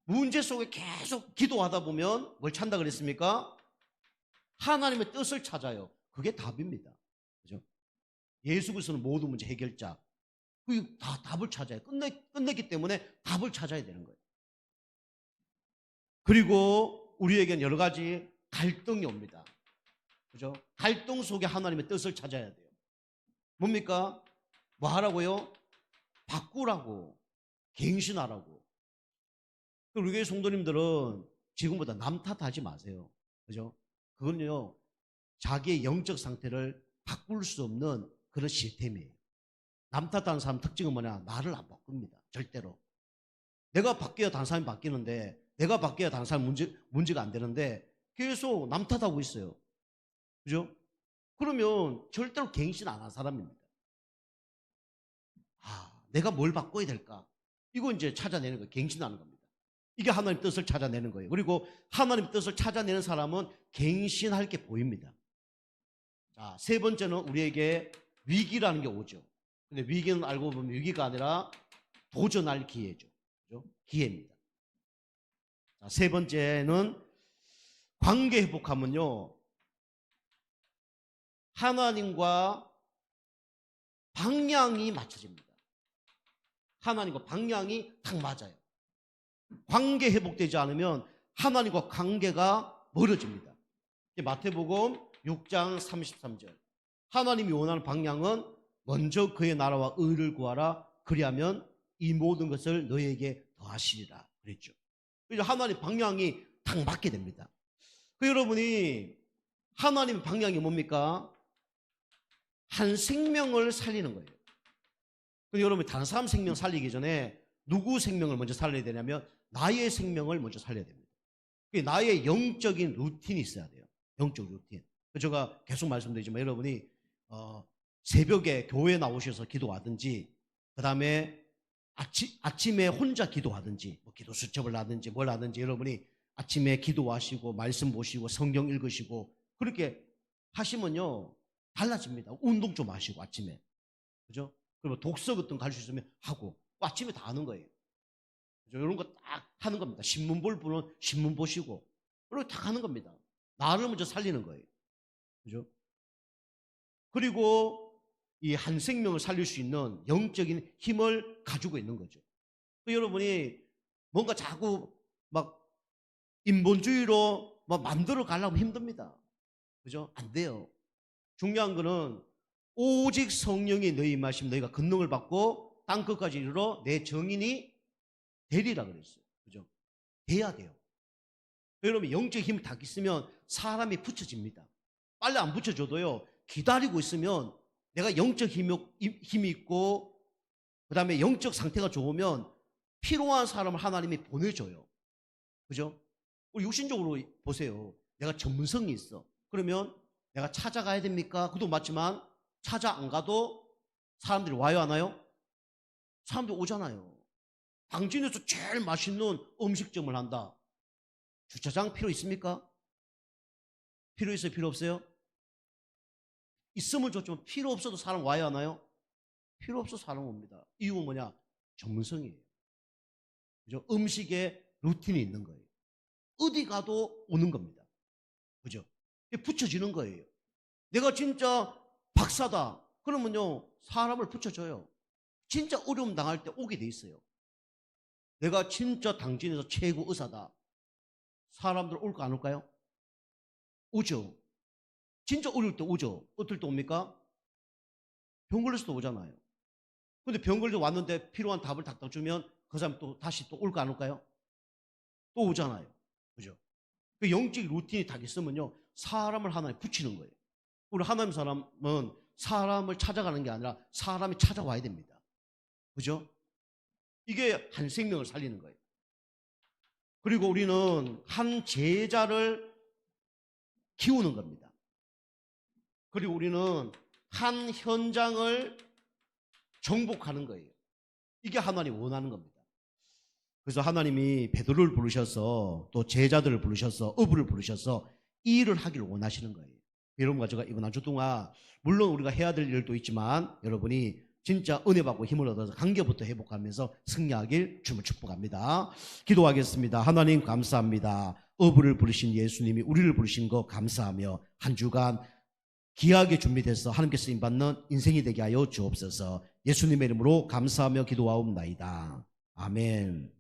문제 속에 계속 기도하다 보면 뭘 찾는다 그랬습니까? 하나님의 뜻을 찾아요. 그게 답입니다. 그죠? 예수 그리스도는 모든 문제 해결자. 다 답을 찾아요. 끝냈기 때문에 답을 찾아야 되는 거예요. 그리고 우리에겐 여러 가지 갈등이 옵니다. 그죠? 갈등 속에 하나님의 뜻을 찾아야 돼요. 뭡니까? 뭐 하라고요? 바꾸라고. 갱신하라고. 우리 교회 성도님들은 지금보다 남 탓하지 마세요. 그죠? 그건요, 자기의 영적 상태를 바꿀 수 없는 그런 시스템이에요. 남 탓하는 사람 특징은 뭐냐? 나를 안 바꿉니다. 절대로. 내가 바뀌어야 다른 사람이 바뀌는데, 내가 바뀌어야 다른 사람 문제가 안 되는데, 계속 남 탓하고 있어요. 그죠? 그러면 절대로 갱신 안 한 사람입니다. 내가 뭘 바꿔야 될까? 이거 이제 찾아내는 거예요. 갱신하는 겁니다. 이게 하나님 뜻을 찾아내는 거예요. 그리고 하나님 뜻을 찾아내는 사람은 갱신할 게 보입니다. 자, 세 번째는 우리에게 위기라는 게 오죠. 근데 위기는 알고 보면 위기가 아니라 도전할 기회죠. 그죠? 기회입니다. 자, 세 번째는 관계 회복하면요, 하나님과 방향이 맞춰집니다. 하나님과 방향이 딱 맞아요. 관계 회복되지 않으면 하나님과 관계가 멀어집니다. 마태복음 6장 33절. 하나님이 원하는 방향은 먼저 그의 나라와 의를 구하라. 그리하면 이 모든 것을 너희에게 더하시리라 그랬죠. 그래서 하나님 방향이 딱 맞게 됩니다. 여러분이 하나님 방향이 뭡니까? 한 생명을 살리는 거예요. 여러분이 다른 사람 생명 살리기 전에 누구 생명을 먼저 살려야 되냐면 나의 생명을 먼저 살려야 됩니다. 나의 영적인 루틴이 있어야 돼요. 영적 루틴. 제가 계속 말씀드리지만 여러분이 새벽에 교회에 나오셔서 기도하든지, 그 다음에 아침에 혼자 기도하든지, 뭐 기도 수첩을 하든지 뭘 하든지, 여러분이 아침에 기도하시고 말씀 보시고 성경 읽으시고 그렇게 하시면요 달라집니다. 운동 좀 하시고 아침에, 그죠? 그리고 독서 같은 거 갈 수 있으면 하고, 아침에 다 하는 거예요. 그죠? 이런 거 딱 하는 겁니다. 신문 볼 분은 신문 보시고, 그리고 다 하는 겁니다. 나를 먼저 살리는 거예요. 그죠? 그리고 이 한 생명을 살릴 수 있는 영적인 힘을 가지고 있는 거죠. 여러분이 뭔가 자꾸 막 인본주의로 막 만들어 가려면 힘듭니다. 그죠? 안 돼요. 중요한 거는 오직 성령이 너희 임하시면 너희가 권능을 받고 땅 끝까지 이르러 내 정인이 되리라 그랬어요. 그죠? 돼야 돼요. 여러분 영적 힘이 딱 있으면 사람이 붙여집니다. 빨리 안 붙여줘도요 기다리고 있으면 내가 영적 힘이 있고 그 다음에 영적 상태가 좋으면 필요한 사람을 하나님이 보내줘요. 그죠? 우리 육신적으로 보세요. 내가 전문성이 있어. 그러면 내가 찾아가야 됩니까? 그것도 맞지만 찾아 안 가도 사람들이 와요, 안 와요? 사람들이 오잖아요. 당진에서 제일 맛있는 음식점을 한다. 주차장 필요 있습니까? 필요 있어요? 필요 없어요? 있으면 좋지만 필요 없어도 사람 와요, 안 와요? 필요 없어 사람 옵니다. 이유는 뭐냐? 전문성이에요. 그죠? 음식에 루틴이 있는 거예요. 어디 가도 오는 겁니다. 그죠? 붙여지는 거예요. 내가 진짜 박사다. 그러면요, 사람을 붙여줘요. 진짜 어려움 당할 때 오게 돼 있어요. 내가 진짜 당진에서 최고 의사다. 사람들 올까 안 올까요? 오죠. 진짜 어려울 때 오죠. 어떨 때 옵니까? 병 걸렸을 때 오잖아요. 근데 병 걸려 왔는데 필요한 답을 탁탁 주면 그 사람 또 다시 또 올까 안 올까요? 또 오잖아요. 그죠? 그 영적 루틴이 딱 있으면요, 사람을 하나에 붙이는 거예요. 우리 하나님 사람은 사람을 찾아가는 게 아니라 사람이 찾아와야 됩니다. 그죠? 이게 한 생명을 살리는 거예요. 그리고 우리는 한 제자를 키우는 겁니다. 그리고 우리는 한 현장을 정복하는 거예요. 이게 하나님이 원하는 겁니다. 그래서 하나님이 베드로를 부르셔서 또 제자들을 부르셔서 어부를 부르셔서 이 일을 하기를 원하시는 거예요. 여러분과 제가 이번 한 주 동안 물론 우리가 해야 될 일도 있지만 여러분이 진짜 은혜 받고 힘을 얻어서 관계부터 회복하면서 승리하길 주님을 축복합니다. 기도하겠습니다. 하나님 감사합니다. 어부를 부르신 예수님이 우리를 부르신 거 감사하며 한 주간 귀하게 준비돼서 하나님께 쓰임받는 인생이 되게 하여 주옵소서. 예수님의 이름으로 감사하며 기도하옵나이다. 아멘.